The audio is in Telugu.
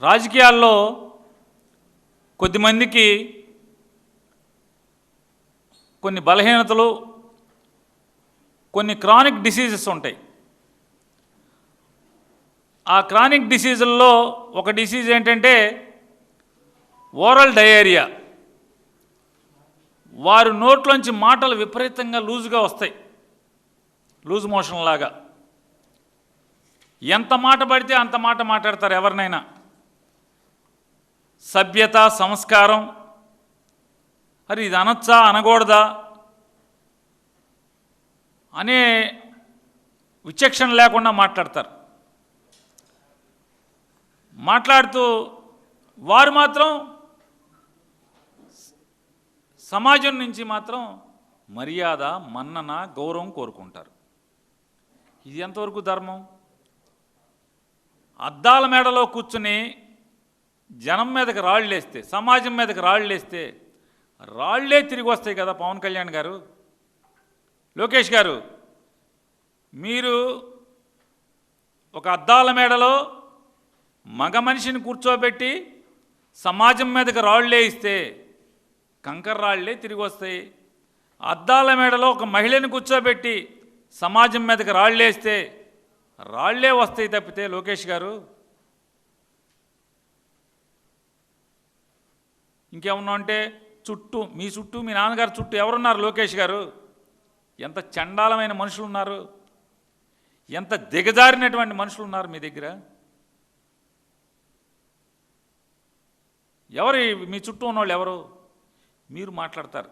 రాజకీయాల్లో కొద్దిమందికి కొన్ని బలహీనతలు, కొన్ని క్రానిక్ డిసీజెస్ ఉంటాయి. ఆ క్రానిక్ డిసీజుల్లో ఒక డిసీజ్ ఏంటంటే ఓరల్ డయేరియా. వారి నోట్లోంచి మాటలు విపరీతంగా లూజుగా వస్తాయి, లూజ్ మోషన్ లాగా. ఎంత మాట పడితే అంత మాట మాట్లాడతారు ఎవరినైనా. సభ్యత, సంస్కారం, అది ఇది అనొచ్చా అనకూడదా అనే విచక్షణ లేకుండా మాట్లాడతారు. మాట్లాడుతూ వారు మాత్రం సమాజం నుంచి మాత్రం మర్యాద, మన్నన, గౌరవం కోరుకుంటారు. ఇది ఎంతవరకు ధర్మం? అద్దాల మేడలో కూర్చుని జనం మీదకి రాళ్ళేస్తే, సమాజం మీదకి రాళ్ళేస్తే రాళ్లే తిరిగి వస్తాయి కదా. పవన్ కళ్యాణ్ గారు, లోకేష్ గారు, మీరు ఒక అద్దాల మేడలో మగ మనిషిని కూర్చోబెట్టి సమాజం మీదకి రాళ్లే ఇస్తే కంకర రాళ్లే తిరిగి వస్తాయి. అద్దాల మేడలో ఒక మహిళని కూర్చోబెట్టి సమాజం మీదకి రాళ్ళేస్తే రాళ్లే వస్తాయి తప్పితే, లోకేష్ గారు ఇంకేమన్నా అంటే మీ చుట్టూ మీ నాన్నగారు చుట్టూ ఎవరున్నారు? లోకేష్ గారు, ఎంత చండాలమైన మనుషులు ఉన్నారు, ఎంత దిగజారినటువంటి మనుషులు ఉన్నారు మీ దగ్గర. ఎవరు మీ చుట్టూ ఉన్నవాళ్ళు? ఎవరు? మీరు మాట్లాడతారు.